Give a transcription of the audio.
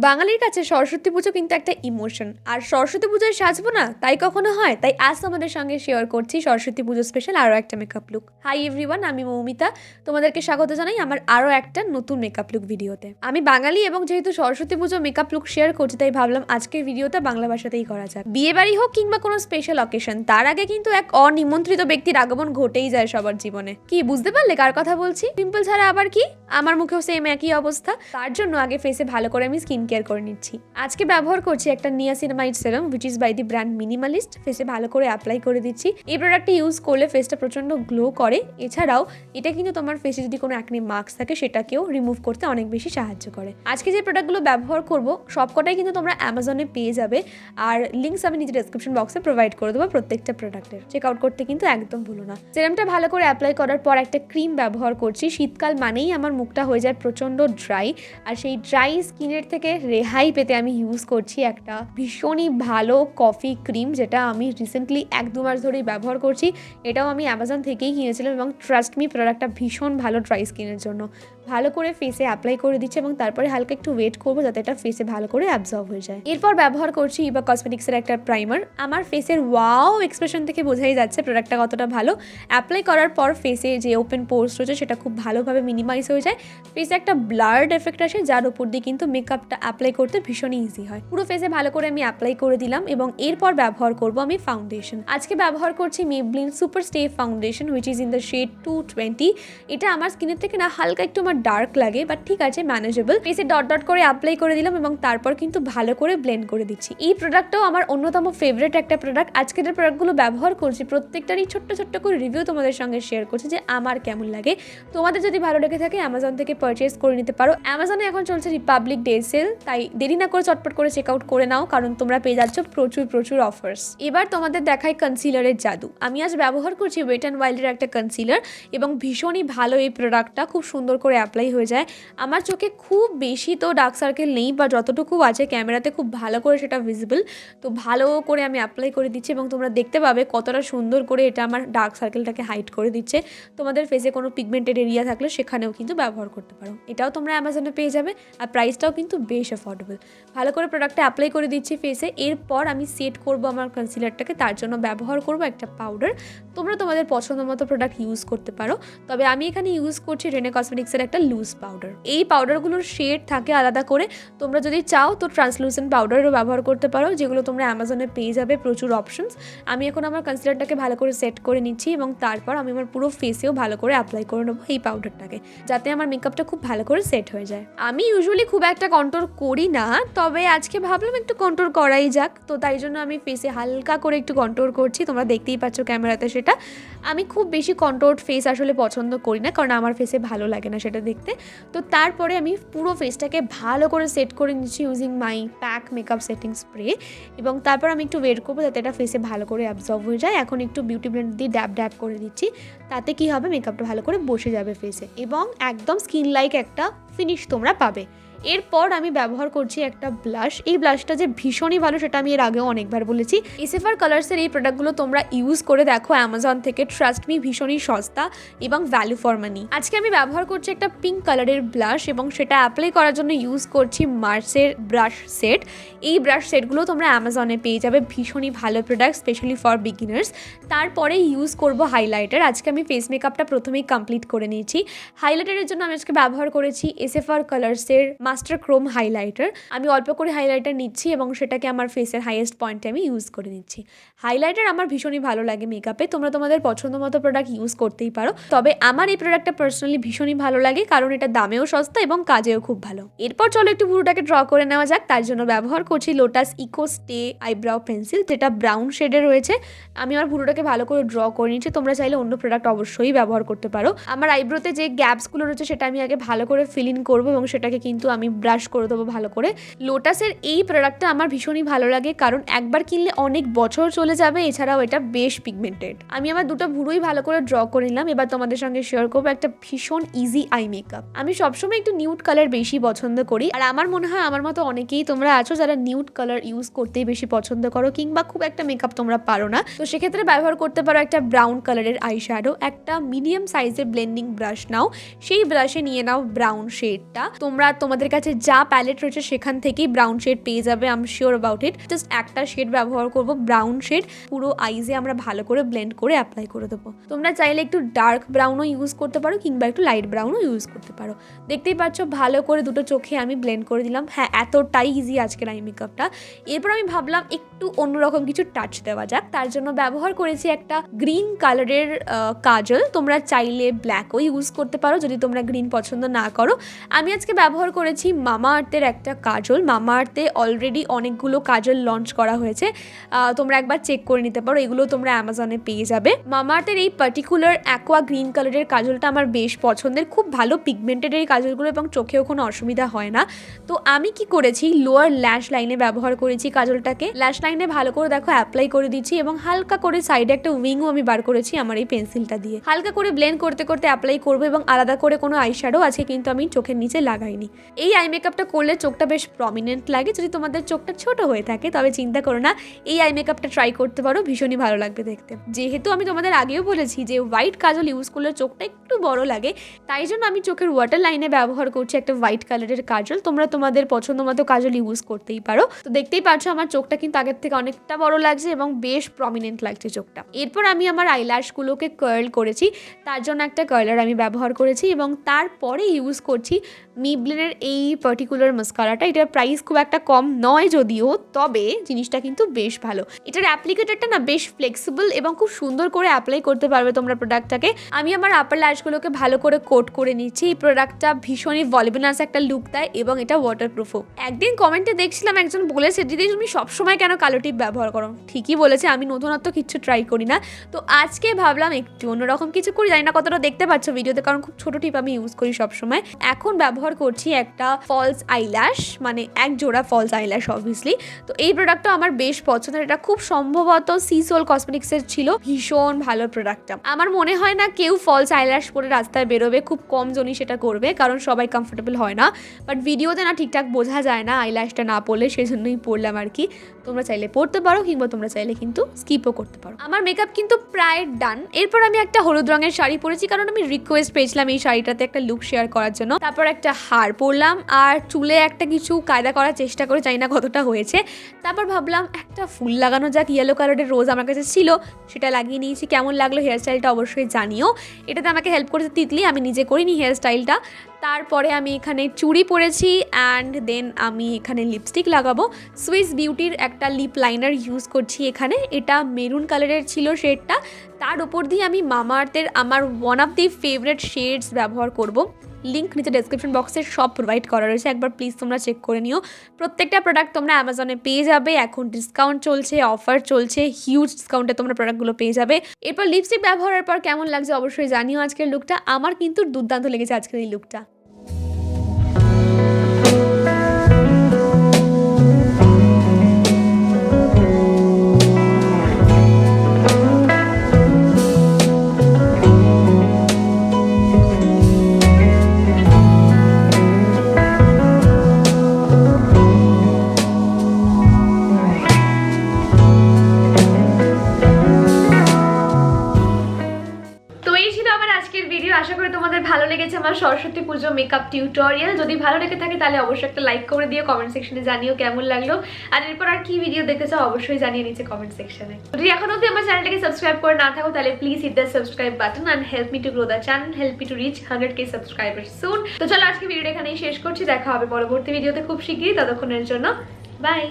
বাঙালির কাছে সরস্বতী পুজো কিন্তু একটা ইমোশন। আর সরস্বতী পুজোয় সাজবো না তাই কখনো হয়? তাই আজ তোমাদের সঙ্গে শেয়ার করছি সরস্বতী পুজো স্পেশাল আরও একটা মেকআপ লুক। হাই এভরিওয়ান, আমি মৌমিতা। তোমাদেরকে স্বাগত জানাই আমার আরও একটা নতুন মেকআপ লুক ভিডিওতে। আমি বাঙালি এবং যেহেতু সরস্বতী পুজো মেকআপ লুক শেয়ার করছি তাই ভাবলাম আজকের ভিডিওটা বাংলা ভাষাতেই করা যাক। বিয়ে বাড়ি হোক কিংবা কোনো স্পেশাল অকেশন, তার আগে কিন্তু এক অনিমন্ত্রিত ব্যক্তির আগমন ঘটেই যায় সবার জীবনে। কি বুঝতে পারলে কার কথা বলছি? পিম্পল ছাড়া আবার কি? আমার মুখেও সেম একই অবস্থা। তার জন্য আগে ফেসে ভালো করে আমি স্কিন কেয়ার করে নিচ্ছি। আজকে ব্যবহার করছি একটা niacinamide serum which is by the brand Minimalist. ফেসে ভালো করে অ্যাপ্লাই করে দিচ্ছি। এই প্রোডাক্টটা ইউজ করলে ফেসটা প্রচন্ড গ্লো করে। এছাড়াও এটা কিন্তু তোমার ফেসে যদি কোনো অ্যাকনি মার্কস থাকে সেটাকেও রিমুভ করতে অনেক বেশি সাহায্য করে। আজকে যে প্রোডাক্টগুলো ব্যবহার করব সবকটাই কিন্তু তোমরা অ্যামাজনে পেয়ে যাবে, আর লিঙ্কস আমি নিজের ডেসক্রিপশন বক্সে প্রোভাইড করে দেবো প্রত্যেকটা প্রোডাক্টের। চেক আউট করতে কিন্তু একদম ভুলো না। সেরামটা ভালো করে অ্যাপ্লাই করার পর একটা ক্রিম ব্যবহার করছি। শীতকাল মানেই আমার মুখটা হয়ে যায় প্রচন্ড ড্রাই, আর সেই ড্রাই স্কিনের থেকে রেহাই পেতে আমি ইউজ করছি একটা ভীষণই ভালো কফি ক্রিম, যেটা আমি রিসেন্টলি 1-2 মাস ধরেই ব্যবহার করছি। এটাও আমি অ্যামাজন থেকেই কিনেছিলাম এবং ট্রাস্ট মি প্রোডাক্টটা ভীষণ ভালো ড্রাই স্কিনের জন্য। ভালো করে ফেসে অ্যাপ্লাই করে দিচ্ছি এবং তারপরে হালকা একটু ওয়েট করবো যাতে এটা ফেসে ভালো করে অ্যাবজর্ব হয়ে যায়। এরপর ব্যবহার করছি ইবা কসমেটিক্সের একটা প্রাইমার। আমার ফেসের ওয়াও এক্সপ্রেশন থেকে বোঝাই যাচ্ছে প্রোডাক্টটা কতটা ভালো। অ্যাপ্লাই করার পর ফেসে যে ওপেন পোর্স রয়েছে সেটা খুব ভালোভাবে মিনিমাইজ হয়ে যায়। ফেসে একটা ব্লার্ড এফেক্ট আসে, যার উপর দিয়ে কিন্তু মেকআপটা অ্যাপ্লাই করতে ভীষণই ইজি হয়। পুরো ফেসে ভালো করে আমি অ্যাপ্লাই করে দিলাম এবং এরপর ব্যবহার করব আমি ফাউন্ডেশন। আজকে ব্যবহার করছি Maybelline super stay foundation which is in the shade 220। এটা আমার স্কিনের থেকে না হালকা একটু আমার ডার্ক লাগে, বাট ঠিক আছে, ম্যানেজেবল। ফেসে ডট ডট করে অ্যাপ্লাই করে দিলাম এবং তারপর কিন্তু ভালো করে ব্লেন্ড করে দিচ্ছি। এই প্রোডাক্টটাও আমার অন্যতম ফেভারিট একটা প্রোডাক্ট। আজকের যে প্রোডাক্টগুলো ব্যবহার করছি প্রত্যেকটারই ছোট্ট ছোট্ট করে রিভিউ তোমাদের সঙ্গে শেয়ার করছি যে আমার কেমন লাগে। তোমাদের যদি ভালো লেগে থাকে অ্যামাজন থেকে পারচেস করে নিতে পারো। অ্যামাজনে এখন চলছে রিপাবলিক ডে সেল, তাই দেরি না করে চটপট করে চেক আউট করে নাও, কারণ তোমরা পেয়ে যাচ্ছ প্রচুর প্রচুর অফার্স। এবার তোমাদের দেখায় কনসিলারের জাদু। আমি আজ ব্যবহার করছি ওয়েট অ্যান্ড ওয়াইল্ডের একটা কনসিলার এবং ভীষণই ভালো এই প্রোডাক্টটা, খুব সুন্দর করে অ্যাপ্লাই হয়ে যায়। আমার চোখে খুব বেশি তো ডার্ক সার্কেল নেই, বা যতটুকু আছে ক্যামেরাতে খুব ভালো করে সেটা ভিজিবল। তো ভালো করে আমি অ্যাপ্লাই করে দিচ্ছি এবং তোমরা দেখতে পাবে কতটা সুন্দর করে এটা আমার ডার্ক সার্কেলটাকে হাইড করে দিচ্ছে। তোমাদের ফেসে কোনো পিগমেন্টেড এরিয়া থাকলে সেখানেও কিন্তু ব্যবহার করতে পারো। এটাও তোমরা অ্যামাজনে পেয়ে যাবে, আর প্রাইসটাও কিন্তু বেশ অ্যাফোর্ডেবল। ভালো করে প্রোডাক্টটা অ্যাপ্লাই করে দিচ্ছি ফেসে। এরপর আমি সেট করব আমার কনসিলারটাকে, তার জন্য ব্যবহার করব একটা পাউডার। তোমরা তোমাদের পছন্দ মতো প্রোডাক্ট ইউজ করতে পারো, তবে আমি এখানে ইউজ করছি রেনে কসমেটিক্সের একটা লুজ পাউডার। এই পাউডারগুলোর শেড থাকে আলাদা করে, তোমরা যদি চাও তো ট্রান্সলুসেন্ট পাউডারও ব্যবহার করতে পারো, যেগুলো তোমরা অ্যামাজনে পেয়ে যাবে প্রচুর অপশনস। আমি এখন আমার কনসিলারটাকে ভালো করে সেট করে নিচ্ছি এবং তারপর আমি আমার পুরো ফেসেও ভালো করে অ্যাপ্লাই করে নেবো এই পাউডারটাকে, যাতে আমার মেকআপটা খুব ভালো করে সেট হয়ে যায়। আমি ইউজুয়ালি খুব একটা কন্ট্রোল করি না, তবে আজকে ভাবলাম একটু কন্ট্রোল করাই যাক, তো তাই জন্য আমি ফেসে হালকা করে একটু কন্ট্রোল করছি। তোমরা দেখতেই পাচ্ছ ক্যামেরাতে সেটা। আমি খুব বেশি কন্ট্রোলড ফেস আসলে পছন্দ করি না, কারণ আমার ফেসে ভালো লাগে না সেটা দেখতে। তো তারপরে আমি পুরো ফেসটাকে ভালো করে সেট করে নিচ্ছি ইউজিং মাই প্যাক মেকআপ সেটিং স্প্রে, এবং তারপর আমি একটু ওয়েট করবো যাতে এটা ফেসে ভালো করে অ্যাবজর্ব হয়ে যায়। এখন একটু বিউটি ব্লেন্ড দিয়ে ড্যাব ড্যাব করে দিচ্ছি, তাতে কি হবে মেকআপটা ভালো করে বসে যাবে ফেসে এবং একদম স্কিন লাইক একটা ফিনিশ তোমরা পাবে। এরপর আমি ব্যবহার করছি একটা ব্লাশ। এই ব্লাশটা যে ভীষণই ভালো সেটা আমি এর আগেও অনেকবার বলেছি। এসএফআর কালার্সের এই প্রোডাক্টগুলো তোমরা ইউজ করে দেখো অ্যামাজন থেকে, ট্রাস্ট মি ভীষণই সস্তা এবং ভ্যালু ফর মানি। আজকে আমি ব্যবহার করছি একটা পিঙ্ক কালারের ব্লাশ এবং সেটা অ্যাপ্লাই করার জন্য ইউজ করছি মার্সের ব্রাশ সেট। এই ব্রাশ সেটগুলো তোমরা অ্যামাজনে পেয়ে যাবে, ভীষণই ভালো প্রোডাক্ট স্পেশালি ফর বিগিনার্স। তারপরে ইউজ করব হাইলাইটার। আজকে আমি ফেস মেকআপটা প্রথমেই কমপ্লিট করে নিয়েছি। হাইলাইটারের জন্য আমি আজকে ব্যবহার করেছি এসএফআর কালার্সের মাস্টার ক্রোম হাইলাইটার। আমি অল্প করে হাইলাইটার নিচ্ছি এবং সেটাকে আমার ফেসের হাইয়েস্ট পয়েন্টে আমি ইউজ করে নিচ্ছি। হাইলাইটার আমার ভীষণই ভালো লাগে মেকআপে। তোমরা তোমাদের পছন্দ মতো প্রোডাক্ট ইউজ করতেই পারো, তবে আমার এই প্রোডাক্টটা পার্সোনালি ভীষণই ভালো লাগে কারণ এটা দামেও সস্তা এবং কাজেও খুব ভালো। এরপর চলো একটু ভুরুটাকে ড্র করে নেওয়া যাক। তার জন্য ব্যবহার করছি Lotus eco stay eyebrow pencil, যেটা ব্রাউন শেডে রয়েছে। আমি আমার ভুরুটাকে ভালো করে ড্র করে নিচ্ছি। তোমরা চাইলে অন্য প্রোডাক্ট অবশ্যই ব্যবহার করতে পারো। আমার আইব্রোতে যে গ্যাপসগুলো রয়েছে সেটা আমি আগে ভালো করে ফিল ইন করবো এবং সেটাকে কিন্তু আমি ব্রাশ করে দেবো ভালো করে। লোটাসের এই প্রোডাক্টটা আমার ভীষণই ভালো লাগে কারণ একবার কিনলে অনেক বছর চলে যাবে, এছাড়াও এটা বেশ পিগমেন্টেড। আমি আমার দুটো ভুরুই ভালো করে ড্র করে নিলাম। এবার তোমাদের সঙ্গে শেয়ার করবো একটা ভীষণ ইজি আই মেকআপ। আমি সবসময় একটু নিউড কালার বেশি পছন্দ করি, আর আমার মনে হয় আমার মতো অনেকেই তোমরা আছো যারা নিউড কালার ইউজ করতেই বেশি পছন্দ করো কিংবা খুব একটা মেকআপ তোমরা পারো না। তো সেক্ষেত্রে ব্যবহার করতে পারো একটা ব্রাউন কালারের আই শ্যাডো। একটা মিডিয়াম সাইজের ব্লেন্ডিং ব্রাশ নাও, সেই ব্রাশে নিয়ে নাও ব্রাউন শেডটা। তোমরা তোমাদের তোমাদের কাছে যা প্যালেট রয়েছে সেখান থেকেই ব্রাউন শেড পেয়ে যাবে, I am sure about it. Just একটা শেড ব্যবহার করব, ব্রাউন শেড, পুরো আইজে আমরা ভালো করে ব্লেন্ড করে অ্যাপ্লাই করে দেবো। তোমরা চাইলে একটু ডার্ক ব্রাউনও ইউজ করতে পারো কিংবা একটু লাইট ব্রাউনও ইউজ করতে পারো। দেখতেই পাচ্ছ ভালো করে দুটো চোখে আমি ব্লেন্ড করে দিলাম। হ্যাঁ, এতটাই ইজি আজকের আই মেকআপটা। এরপর আমি ভাবলাম একটু অন্যরকম কিছু টাচ দেওয়া যাক, তার জন্য ব্যবহার করেছি একটা গ্রিন কালারের কাজল। তোমরা চাইলে ব্ল্যাকও ইউজ করতে পারো যদি তোমরা গ্রিন পছন্দ না করো। আমি আজকে ব্যবহার করেছি মামা আর্থের একটা কাজল। মামা আর্থে অলরেডি অনেকগুলো কাজল লঞ্চ করা হয়েছে, তোমরা একবার চেক করে নিতে পারো, এগুলো তোমরা অ্যামাজনে পেয়ে যাবে। মামা আর্থের এই পার্টিকুলার অ্যাকোয়া গ্রিন কালারের কাজলটা আমার বেশ পছন্দের, খুব ভালো পিগমেন্টেড এই কাজলগুলো এবং চোখেও কোনো অসুবিধা হয় না। তো আমি কি করেছি, লোয়ার ল্যাশ লাইনে ব্যবহার করেছি কাজলটাকে। ল্যাশ লাইনে ভালো করে দেখো অ্যাপ্লাই করে দিচ্ছি এবং হালকা করে সাইডে একটা উইংও আমি বার করেছি আমার এই পেন্সিলটা দিয়ে। হালকা করে ব্লেন্ড করতে করতে অ্যাপ্লাই করবো এবং আলাদা করে কোনো আইশ্যাডো আজকে কিন্তু আমি চোখের নিচে লাগাইনি। এই আই মেকআপটা করলে চোখটা বেশ প্রমিনেন্ট লাগে। যদি তোমাদের চোখটা ছোট হয়ে থাকে তবে চিন্তা করো না, এই আই মেকআপটা ট্রাই করতে পারো, ভীষণই ভালো লাগবে দেখতে। যেহেতু আমি তোমাদের আগেও বলেছি যে হোয়াইট কাজল ইউজ করলে চোখটা একটু বড় লাগে, তাই জন্য আমি চোখের ওয়াটার লাইনে ব্যবহার করছি একটা হোয়াইট কালারের কাজল। তোমরা তোমাদের পছন্দ মতো কাজল ইউজ করতেই পারো। তো দেখতেই পাচ্ছ আমার চোখটা কিন্তু আগের থেকে অনেকটা বড় লাগছে এবং বেশ প্রমিনেন্ট লাগছে চোখটা। এরপর আমি আমার আইল্যাশগুলোকে কার্ল করেছি, তার জন্য একটা কার্লার আমি ব্যবহার করেছি এবং তারপরে ইউজ করছি মেবলিনের এই পার্টিকুলার মাস্কারাটা। এটার প্রাইস খুব একটা কম নয় যদিও, তবে জিনিসটা কিন্তু বেশ ভালো। এটার অ্যাপ্লিকেটারটা না বেশ ফ্লেক্সিবল এবং খুব সুন্দর করে অ্যাপ্লাই করতে পারবে তোমরা প্রোডাক্টটাকে। আমি আমার আপার ল্যাশগুলোকে ভালো করে কোট করে নিচ্ছি। এই প্রোডাক্টটা ভীষণই ভলিউমিনাস একটা লুক দেয় এবং এটা ওয়াটারপ্রুফও। একদিন কমেন্টে দেখছিলাম একজন বলেছে, দিদি তুমি সবসময় কেন কালো টিপ ব্যবহার করো? ঠিকই বলেছে, আমি নতুনত্ব কিছু ট্রাই করি না। তো আজকে ভাবলাম একটু অন্যরকম কিছু করি, জানি না কতটা দেখতে পাচ্ছ ভিডিওতে, কারণ খুব ছোট টিপ আমি ইউজ করি সবসময়। এখন ব্যবহার করছি একটা ফলস আইল্যাশ, মানে এক জোড়া ফলস আইল্যাশ অবভিয়াসলি। তো এই প্রোডাক্টটা আমার বেশ পছন্দের, এটা খুব সম্ভবত সিসোল কসমেটিক্সের ছিল। ভীষণ ভালো প্রোডাক্টটা। আমার মনে হয় না কেউ ফলস আইল্যাশ পরে রাস্তায় বেরোবে, খুব কম জনই সেটা করবে কারণ সবাই কমফোর্টেবল হয় না। বাট ভিডিওতে না ঠিকঠাক বোঝা যায় না আইল্যাশটা না পরলে, সেজন্যই পরলাম আর কি। তোমরা চাইলে পরতে পারো কিংবা তোমরা চাইলে কিন্তু স্কিপও করতে পারো। আমার মেকআপ কিন্তু প্রায় ডান। এরপর আমি একটা হলুদ রঙের শাড়ি পরেছি কারণ আমি রিকোয়েস্ট পেয়েছিলাম এই শাড়িটাতে একটা লুক শেয়ার করার জন্য। তারপর একটা হার পরলাম আর চুলে একটা কিছু কায়দা করার চেষ্টা করে, জানি না কতটা হয়েছে। তারপর ভাবলাম একটা ফুল লাগানো যাক, ইয়েলো কালারের রোজ আমার কাছে ছিল, সেটা লাগিয়ে নিয়েছি। কেমন লাগলো হেয়ার স্টাইলটা অবশ্যই জানিও। এটাতে আমাকে হেল্প করেছে তিতলি, আমি নিজে করিনি হেয়ার স্টাইলটা। তারপরে আমি এখানে চুড়ি পরেছি অ্যান্ড দেন আমি এখানে লিপস্টিক লাগাবো। সুইস বিউটির একটা লিপ লাইনার ইউজ করছি এখানে, এটা মেরুন কালারের ছিল শেডটা। তার উপর দিয়ে আমি মামা আর্থের আমার one of the favourite shades ব্যবহার করব। লিঙ্ক নিচে ডেসক্রিপশন বক্সে সব প্রোভাইড করা রয়েছে, একবার প্লিজ তোমরা চেক করে নিও। প্রত্যেকটা প্রোডাক্ট তোমরা অ্যামাজনে পেয়ে যাবে, এখন ডিসকাউন্ট চলছে, অফার চলছে, হিউজ ডিসকাউন্টে তোমরা প্রোডাক্টগুলো পেয়ে যাবে। এরপর লিপস্টিক ব্যবহারের পর কেমন লাগছে অবশ্যই জানিও আজকের লুকটা। আমার কিন্তু দুর্দান্ত লেগেছে আজকের এই লুকটা। আশা করি তোমাদের ভালো লেগেছে আমার সরস্বতী পুজো মেকআপ টিউটোরিয়াল। যদি ভালো লেগে থাকে তাহলে অবশ্যই একটা লাইক করে দিও, কমেন্ট সেকশনে জানিও কেমন লাগলো। আর এরপর আর কি ভিডিও দেখতে চাও অবশ্যই জানিয়ে নিচে কমেন্ট সেকশনে। যদি এখন অবধি আমার চ্যানেলটাকে সাবস্ক্রাইব করে না থাকো তাহলে please hit the subscribe button and help me to grow the channel, help me to reach 100k subscribers soon. তো চলো আজকে ভিডিওটা এখানেই শেষ করছি, দেখা হবে পরবর্তী ভিডিওতে খুব শিগগিরই। ততক্ষণের জন্য বাই।